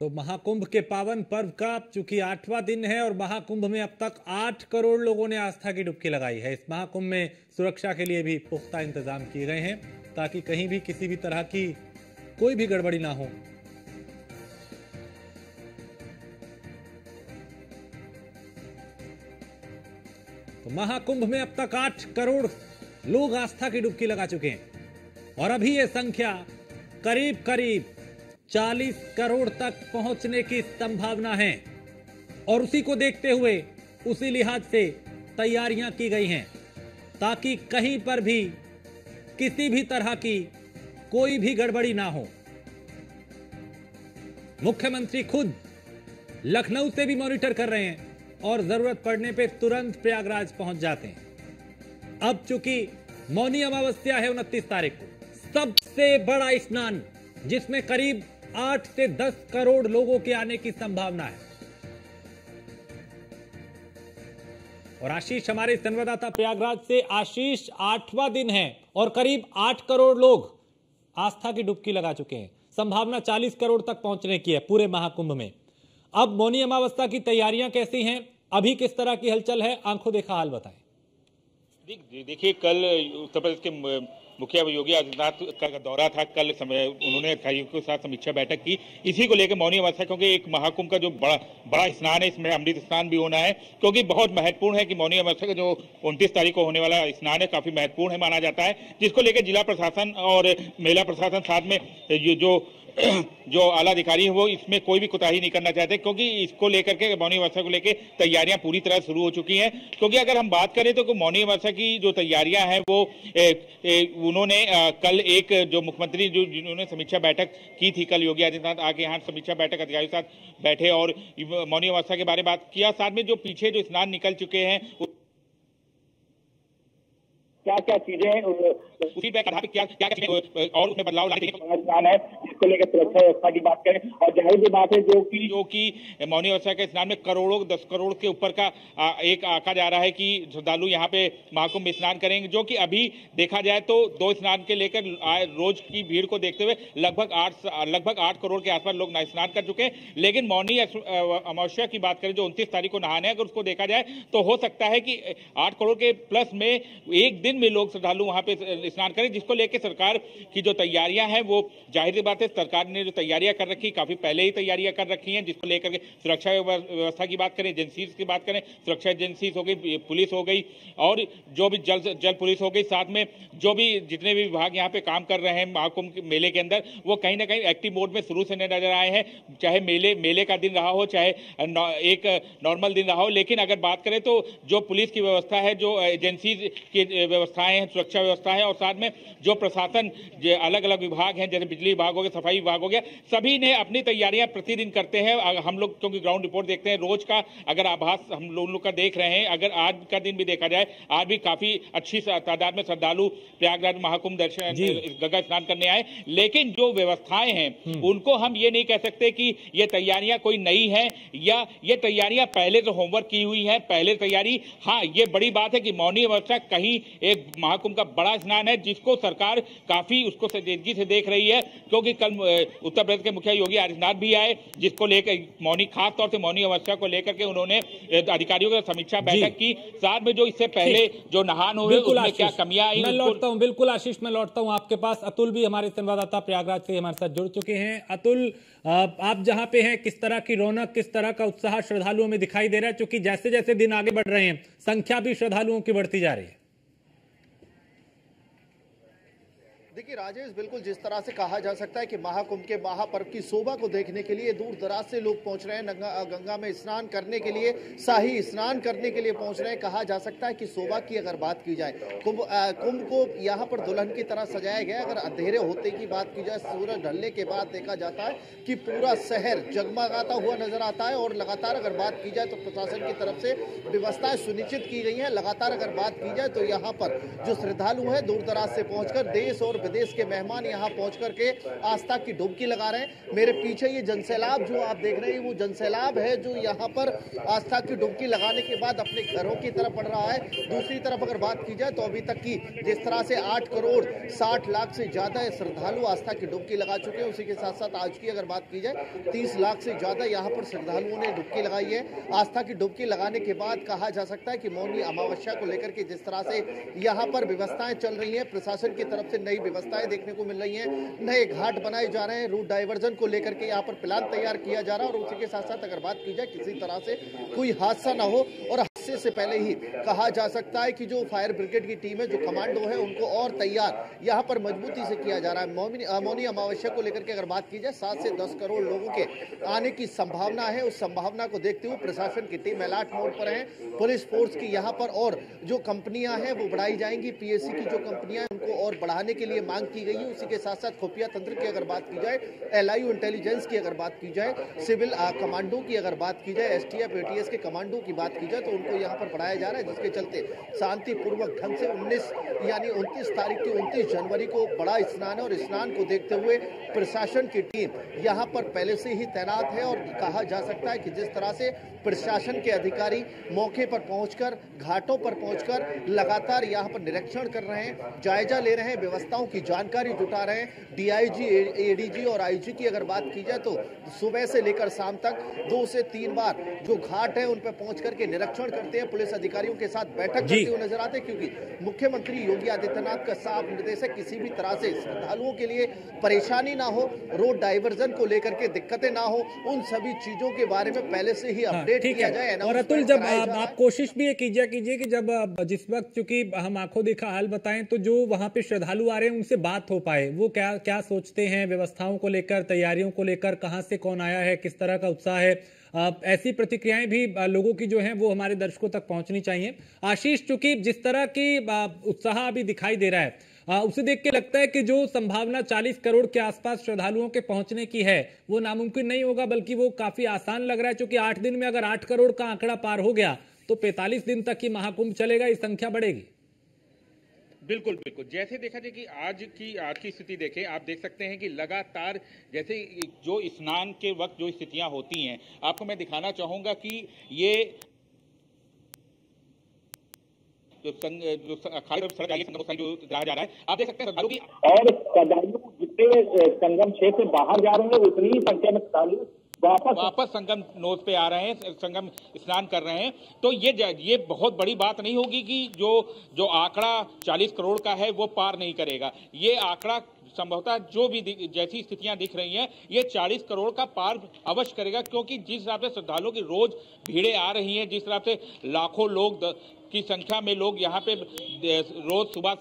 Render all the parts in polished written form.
तो महाकुंभ के पावन पर्व का चूंकि 8वां दिन है और महाकुंभ में अब तक 8 करोड़ लोगों ने आस्था की डुबकी लगाई है। इस महाकुंभ में सुरक्षा के लिए भी पुख्ता इंतजाम किए गए हैं ताकि कहीं भी किसी भी तरह की कोई भी गड़बड़ी ना हो। तो महाकुंभ में अब तक 8 करोड़ लोग आस्था की डुबकी लगा चुके हैं और अभी यह संख्या करीब करीब 40 करोड़ तक पहुंचने की संभावना है और उसी को देखते हुए उसी लिहाज से तैयारियां की गई हैं ताकि कहीं पर भी किसी भी तरह की कोई भी गड़बड़ी ना हो। मुख्यमंत्री खुद लखनऊ से भी मॉनिटर कर रहे हैं और जरूरत पड़ने पे तुरंत प्रयागराज पहुंच जाते हैं। अब चूंकि मौनी अमावस्या है 29 तारीख को, सबसे बड़ा स्नान जिसमें करीब 8 से 10 करोड़ लोगों के आने की संभावना है। और आशीष हमारे संवाददाता प्रयागराज से। आशीष, 8वां दिन है और करीब 8 करोड़ लोग आस्था की डुबकी लगा चुके हैं। संभावना 40 करोड़ तक पहुंचने की है पूरे महाकुंभ में। अब मौनी अमावस्या की तैयारियां कैसी हैं, अभी किस तरह की हलचल है, आंखों देखा हाल बताएं। देखिए, कल उत्तर प्रदेश के मुखिया योगी आदित्यनाथ का दौरा था। कल उन्होंने अधिकारियों के साथ समीक्षा बैठक की इसी को लेकर मौनी अमावस्या, क्योंकि एक महाकुंभ का जो बड़ा स्नान है, इसमें अमृत स्नान भी होना है, क्योंकि बहुत महत्वपूर्ण है कि मौनी अमावस्या का जो 29 तारीख को होने वाला स्नान है काफी महत्वपूर्ण है माना जाता है, जिसको लेकर जिला प्रशासन और मेला प्रशासन साथ में जो आला अधिकारी है वो इसमें कोई भी कोताही नहीं करना चाहते, क्योंकि इसको लेकर के मौनी अमावस्या को लेकर तैयारियां पूरी तरह शुरू हो चुकी हैं। क्योंकि अगर हम बात करें तो मौनी अमावस्या की जो तैयारियां हैं वो उन्होंने कल एक जो मुख्यमंत्री जिन्होंने समीक्षा बैठक की थी, कल योगी आदित्यनाथ आके यहाँ समीक्षा बैठक अधिकारियों के साथ बैठे और मौनी अमावस्या के बारे में बात किया। साथ में जो पीछे जो स्नान निकल चुके हैं क्या क्या चीजें उसी पे आधार क्या क्या चीजें और उसमें बदलाव लाने स्नान है, जिसको लेकर सुरक्षा व्यवस्था की बात करें। और जाहिर सी बात है जो कि मौनी अमावस्या के स्नान में करोड़ों 10 करोड़ के ऊपर का एक आंका जा रहा है कि श्रद्धालु यहाँ पे महाकुंभ में स्नान करेंगे, जो कि अभी देखा जाए तो 2 स्नान के लेकर रोज की भीड़ को देखते हुए लगभग 8 करोड़ के आसपास लोग स्नान कर चुके हैं। लेकिन मौनी अमावस्या की बात करें जो 29 तारीख को नहाने, अगर उसको देखा जाए तो हो सकता है कि 8 करोड़ के प्लस में एक दिन में लोग श्रद्धालु वहां पे स्नान करें, जिसको लेकर सरकार की जो तैयारियां हैं वो जाहिर सी बात है सरकार ने जो तैयारियां कर रखी, काफी पहले ही तैयारियां कर रखी हैं, जिसको लेकर के सुरक्षा व्यवस्था की बात करें, एजेंसीज की बात करें, सुरक्षा एजेंसीज हो गई, पुलिस हो गई और जो भी जल पुलिस हो गई, साथ में जो भी जितने भी विभाग यहाँ पे काम कर रहे हैं महाकुंभ मेले के अंदर, वो कहीं ना कहीं एक्टिव मोड में शुरू से नजर आए हैं। चाहे मेले का दिन रहा हो, चाहे एक नॉर्मल दिन रहा हो, लेकिन अगर बात करें तो जो पुलिस की व्यवस्था है, जो एजेंसीज की व्यवस्थाएं हैं, सुरक्षा व्यवस्था है और साथ में जो प्रशासन अलग अलग विभाग हैं, जैसे बिजली विभाग हो गया, सफाई विभाग हो गया, सभी ने अपनी तैयारियां प्रतिदिन करते हैं। हम लोग क्योंकि ग्राउंड रिपोर्ट देखते हैं, रोज का अगर आभास हम लोग का देख रहे हैं, अगर आज का दिन भी देखा जाए, आज भी काफी अच्छी तादाद में श्रद्धालु प्रयागराज महाकुंभ दर्शन गंगा स्नान करने आए। लेकिन जो व्यवस्थाएं हैं उनको हम ये नहीं कह सकते कि ये तैयारियां कोई नई है या ये तैयारियां पहले से होमवर्क की हुई है, पहले तैयारी। हाँ, ये बड़ी बात है कि मौनी अमावस्या कहीं एक महाकुंभ का बड़ा स्नान है जिसको सरकार काफी उसको संजीदगी से देख रही है, क्योंकि कल उत्तर प्रदेश के मुखिया योगी आदित्यनाथ भी आए, जिसको लेकर खास तौर से मौनी अमावस्या को लेकर के उन्होंने अधिकारियों के साथ समीक्षा बैठक की। साथ में जो इससे पहले जो नहान हुए उसमें क्या कमियां आई, मैं लौटता हूं। बिल्कुल आशीष, मैं लौटता हूं आपके पास। अतुल भी हमारे संवाददाता प्रयागराज से हमारे साथ जुड़ चुके हैं। अतुल, आप जहां पे हैं, किस तरह की रौनक, किस तरह का उत्साह श्रद्धालुओं में दिखाई दे रहा है, क्योंकि जैसे जैसे दिन आगे बढ़ रहे हैं संख्या भी श्रद्धालुओं की बढ़ती जा रही है। देखिए राजेश, बिल्कुल जिस तरह से कहा जा सकता है कि महाकुंभ के महापर्व की शोभा को देखने के लिए दूर दराज से लोग पहुंच रहे हैं, गंगा में स्नान करने के लिए, शाही स्नान करने के लिए पहुंच रहे हैं। कहा जा सकता है कि शोभा की अगर बात की जाए, कुंभ को यहाँ पर दुल्हन की तरह सजाया गया। अगर अंधेरे होते की बात की जाए, सूरज ढलने के बाद देखा जाता है कि पूरा शहर जगमगाता हुआ नजर आता है। और लगातार अगर बात की जाए तो प्रशासन की तरफ से व्यवस्थाएं सुनिश्चित की गई है। लगातार अगर बात की जाए तो यहाँ पर जो श्रद्धालु है दूर दराज से पहुंचकर देश और विदेश के मेहमान यहाँ पहुंच करके आस्था की डुबकी लगा रहे हैं। मेरे पीछे ये जनसैलाब जो आप देख रहे हैं वो जनसैलाब है जो यहाँ पर आस्था की डुबकी लगाने के बाद अपने घरों की तरफ बढ़ रहा है। दूसरी तरफ अगर बात की जाए तो अभी तक की जिस तरह से 8 करोड़ 60 लाख से ज्यादा श्रद्धालु आस्था की डुबकी लगा चुके हैं, उसी के साथ साथ आज की अगर बात की जाए 30 लाख से ज्यादा यहाँ पर श्रद्धालुओं ने डुबकी लगाई है। आस्था की डुबकी लगाने के बाद कहा जा सकता है कि मौनी अमावस्या को लेकर के जिस तरह से यहाँ पर व्यवस्थाएं चल रही हैं, प्रशासन की तरफ से नई व्यवस्थाएं देखने को मिल रही हैं, नए घाट बनाए जा रहे हैं, रूट डाइवर्जन को लेकर के यहाँ पर प्लान तैयार किया जा रहा है और उसी के साथ साथ अगर बात की जाए किसी तरह से कोई हादसा ना हो और हादसे से पहले ही कहा जा सकता है कि जो फायर ब्रिगेड की टीम है, जो कमांडो है, उनको और तैयार यहाँ पर मजबूती से किया जा रहा है। मौनी अमावस्या को लेकर के अगर बात की जाए 7 से 10 करोड़ लोगों के आने की संभावना है। उस संभावना को देखते हुए प्रशासन की टीम अलर्ट मोड पर है। पुलिस फोर्स की यहाँ पर और जो कंपनियां हैं वो बढ़ाई जाएंगी। पीएससी की जो कंपनियां हैं उनको और बढ़ाने के लिए मांग की गई है। उसी के साथ साथ खुफिया तंत्र की अगर बात की जाए, एलआईयू इंटेलिजेंस की अगर बात की जाए, सिविल कमांडो की अगर बात की जाए, एसटीएफ एटीएस के कमांडो की बात की जाए तो उनको यहाँ पर बढ़ाया जा रहा है, जिसके चलते शांतिपूर्वक ढंग से 29 तारीख की 29 जनवरी को बड़ा स्नान है और स्नान को देखते हुए प्रशासन की टीम यहाँ पर पहले से ही तैनात है। और कहा जा सकता है कि जिस तरह से प्रशासन के अधिकारी मौके पर पहुंचकर, घाटों पर पहुंचकर लगातार यहाँ पर निरीक्षण कर रहे हैं, जायजा ले रहे हैं, व्यवस्थाओं की जानकारी जुटा रहे हैं। डीआईजी, एडीजी और आईजी की अगर बात की जाए तो सुबह से लेकर शाम तक 2 से 3 बार जो घाट है उन पर पहुंच करके निरीक्षण करते हैं, पुलिस अधिकारियों के साथ बैठक करते हुए नजर आते हैं, क्योंकि मुख्यमंत्री योगी आदित्यनाथ का साफ निर्देश है किसी भी तरह से श्रद्धालुओं के लिए परेशानी ना हो, रोड डाइवर्जन को लेकर के दिक्कतें ना हो, उन सभी चीजों के बारे में पहले से ही अपडेट किया जाए। और अतुल, जब आप कोशिश भी कीजिए कि जब जिस वक्त चूंकि हम आंखों देखा हाल बताएं तो जो वहां पे श्रद्धालु आ रहे हैं उनसे बात हो पाए, वो क्या क्या सोचते हैं व्यवस्थाओं को लेकर, तैयारियों को लेकर, कहां से कौन आया है, किस तरह का उत्साह है, ऐसी प्रतिक्रियाएं भी लोगों की जो हैं वो हमारे दर्शकों तक पहुंचनी चाहिए। आशीष, चूंकि जिस तरह की उत्साह अभी दिखाई दे रहा है उसे देख के लगता है कि जो संभावना 40 करोड़ के आसपास श्रद्धालुओं के पहुंचने की है वो नामुमकिन नहीं होगा, बल्कि वो काफी आसान लग रहा है। क्योंकि 8 दिन में अगर 8 करोड़ का आंकड़ा पार हो गया तो 45 दिन तक ही महाकुंभ चलेगा, इस संख्या बढ़ेगी। बिल्कुल बिल्कुल, जैसे देखा जाए कि आज की स्थिति देखें, आप देख सकते हैं कि लगातार जैसे जो स्नान के वक्त जो स्थितियां होती हैं, आपको मैं दिखाना चाहूंगा कि ये जो सड़क जो जा रहा है, आप देख सकते हैं श्रद्धालु की और श्रद्धालु जितने संगम क्षेत्र से बाहर जा रहे हैं उतनी ही संख्या में श्रद्धालु वापस संगम नोज पे आ रहे हैं, संगम स्नान कर रहे हैं। तो ये बहुत बड़ी बात नहीं होगी कि जो आंकड़ा 40 करोड़ का है वो पार नहीं करेगा। ये आंकड़ा संभवतः जो भी जैसी स्थितियां दिख रही हैं ये 40 करोड़ का पार अवश्य करेगा, क्योंकि जिस हिसाब से श्रद्धालुओं की रोज भीड़ें आ रही हैं, जिस हिसाब से लाखों लोग की संख्या में लोग यहाँ पे रोज सुबह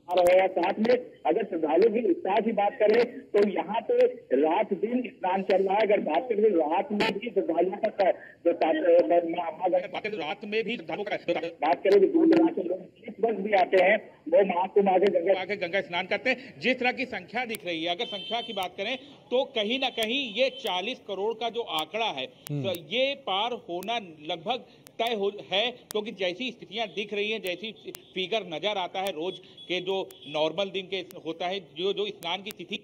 आ रहे हैं। साथ में अगर श्रद्धालुओं की उत्साह की बात करें तो यहाँ पे रात दिन स्नान चल रहा है। अगर बात करें रात में भी श्रद्धालुओं का रात में भी बात करें तो दूर दराज से लोग इस वक्त भी आते हैं, वो महाकुंभ आगे गंगा स्नान करते हैं। जिस तरह की संख्या दिख रही है, अगर संख्या की बात करें तो कहीं ना कहीं ये 40 करोड़ का जो आंकड़ा है तो ये पार होना लगभग तय है, क्योंकि जैसी स्थितियां दिख रही हैं, जैसी फिगर नजर आता है रोज के जो नॉर्मल दिन के होता है, जो स्नान की तिथि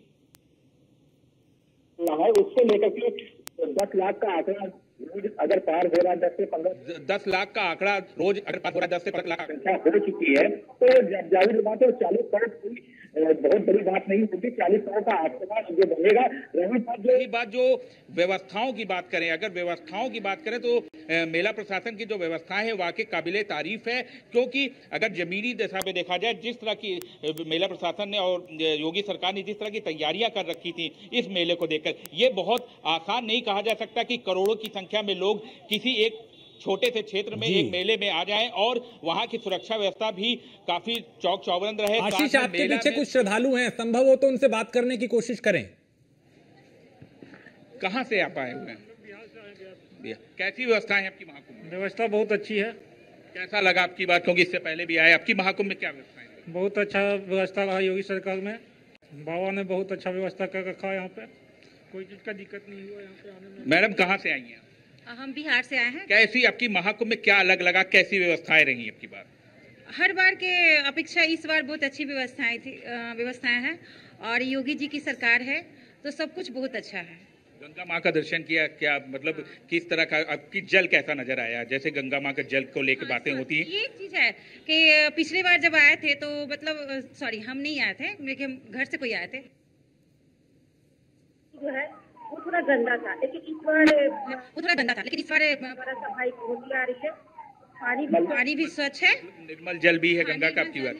है उससे लेकर के 10 लाख का आंकड़ा रोज अगर पार हो रहा है, 10 लाख का आंकड़ा रोज अगर पार हो रहा है, 10 से 15 लाख संख्या हो चुकी है, तो जाहिर बात है 40 करोड़ बहुत बड़ी बात नहीं होगी। 40 करोड़ का आंकड़ा जो बढ़ेगा। रही बात जो व्यवस्थाओं की बात करें, अगर व्यवस्थाओं की बात करें तो मेला प्रशासन की जो व्यवस्थाएं है वाकई काबिले तारीफ है, क्योंकि अगर जमीनी दशा पे देखा जाए, जिस तरह की मेला प्रशासन ने और योगी सरकार ने जिस तरह की तैयारियां कर रखी थी इस मेले को देखकर, ये बहुत आसान नहीं कहा जा सकता कि करोड़ों की संख्या में लोग किसी एक छोटे से क्षेत्र में एक मेले में आ जाएं और वहां की सुरक्षा व्यवस्था भी काफी चौक चौबंद रहे। आशीष, आपके पीछे कुछ श्रद्धालु हैं, संभव हो तो उनसे बात करने की कोशिश करें। कहां से आप आए हुए हैं? कैसी व्यवस्था है आपकी महाकुंभ? व्यवस्था बहुत अच्छी है। कैसा लगा आपकी बात, क्योंकि इससे पहले भी आए, आपकी महाकुंभ में क्या व्यवस्था है? बहुत अच्छा व्यवस्था रहा योगी सरकार में, बाबा ने बहुत अच्छा व्यवस्था कर रखा है। यहाँ पे कोई चीज का दिक्कत नहीं हुआ यहाँ पे आने में। मैडम कहाँ से आई हैं? हम बिहार से आए हैं। कैसी आपकी महाकुंभ में क्या अलग लगा, कैसी व्यवस्थाएं रही आपकी बात? हर बार के अपेक्षा इस बार बहुत अच्छी व्यवस्थाएं हैं और योगी जी की सरकार है तो सब कुछ बहुत अच्छा है। गंगा माँ का दर्शन किया, क्या मतलब किस तरह का आपकी जल कैसा नजर आया? जैसे गंगा माँ के जल को लेकर बातें होती हैं। ये एक चीज है कि पिछली बार जब आए थे तो मतलब सॉरी हम नहीं आए थे, मेरे घर से कोई आए थे, जो है वो थोड़ा गंदा था, लेकिन इस बार बड़ा सफाई होती आ रही है। पानी भी स्वच्छ है, निर्मल जल भी है गंगा का। आपकी बात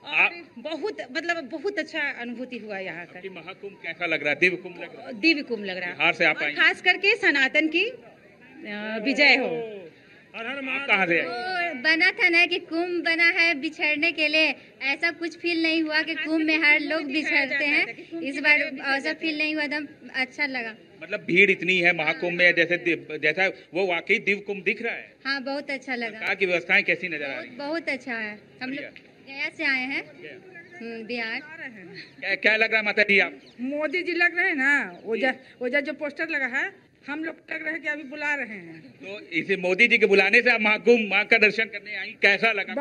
और बहुत अच्छा अनुभूति हुआ यहाँ का। महाकुंभ कैसा लग रहा है? दिव्य कुंभ लग रहा है। दिव्य कुंभ लग रहा है। बिहार से आप आई, खास करके सनातन की विजय हो। कहाँ से आई? बना था ना कि कुंभ बना है बिछड़ने के लिए, ऐसा कुछ फील नहीं हुआ कि कुंभ में हर लोग बिछड़ते हैं। इस बार ऐसा फील नहीं हुआ, एकदम अच्छा लगा। मतलब भीड़ इतनी है महाकुंभ में, जैसा वो वाकई दिव्य कुंभ दिख रहा है। हाँ, बहुत अच्छा लगा। सरकार की व्यवस्थाएं कैसी नजर आ रही है? बहुत अच्छा है। हम लोग गया से आए हैं बिहार। क्या लग रहा है माता जी आप? मोदी जी लग रहे हैं ना, ओजा जो पोस्टर लगा है, हम लोग लग रहे हैं कि अभी बुला रहे हैं। तो इसे मोदी जी के बुलाने से आप महाकुंभ माँ का दर्शन करने आई, कैसा लगा?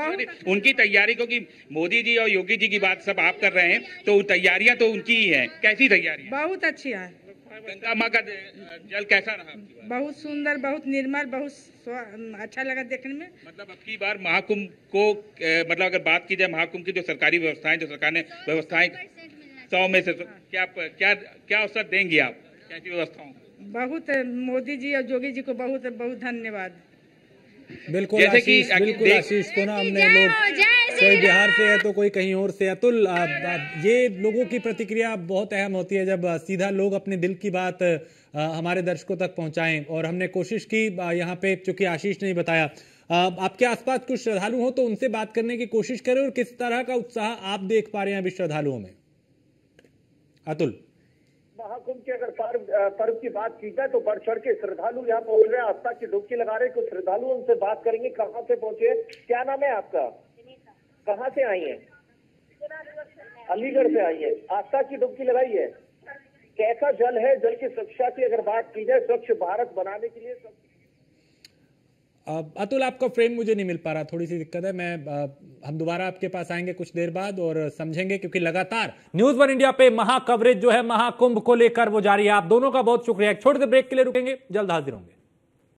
उनकी तैयारी, क्योंकि मोदी जी और योगी जी की बात सब आप कर रहे हैं, तो तैयारियां तो उनकी ही है। कैसी तैयारी? बहुत अच्छी है। गंगा माँ का जल कैसा रहा? बहुत सुंदर, बहुत निर्मल, बहुत अच्छा लगा देखने में। मतलब अब की बार महाकुंभ को मतलब अगर बात की जाए महाकुंभ की जो सरकारी व्यवस्थाएं, जो सरकार ने व्यवस्थाएं 100 में से क्या अवसर देंगे आप? कैसी व्यवस्थाओं? बहुत मोदी जी और योगी जी को बहुत बहुत धन्यवाद। बिल्कुल आशीष को ना हमने लोग कोई बिहार से है तो कोई कहीं और से। अतुल, ये लोगों की प्रतिक्रिया बहुत अहम होती है जब सीधा लोग अपने दिल की बात हमारे दर्शकों तक पहुंचाएं, और हमने कोशिश की यहाँ पे, चूंकि आशीष ने बताया आपके आसपास कुछ श्रद्धालु हो तो उनसे बात करने की कोशिश करें, और किस तरह का उत्साह आप देख पा रहे हैं अभी श्रद्धालुओं में। अतुल, महाकुंभ के अगर पर्व की बात की जाए तो बढ़ चढ़ के श्रद्धालु यहाँ पहुंच रहे हैं, आस्था की डुबकी लगा रहे हैं। कुछ श्रद्धालु उनसे बात करेंगे। कहाँ से पहुंचे, क्या नाम है आपका, कहाँ से आई है? अलीगढ़ से आई है, आस्था की डुबकी लगाई है। कैसा जल है? जल की सुरक्षा की अगर बात की जाए, स्वच्छ भारत बनाने के लिए अतुल आपका फ्रेम मुझे नहीं मिल पा रहा, थोड़ी सी दिक्कत है। हम दोबारा आपके पास आएंगे कुछ देर बाद और समझेंगे, क्योंकि लगातार न्यूज़ वन इंडिया पे महा कवरेज जो है महाकुंभ को लेकर वो जारी है। आप दोनों का बहुत शुक्रिया। एक छोटे से ब्रेक के लिए रुकेंगे, जल्द हाजिर होंगे।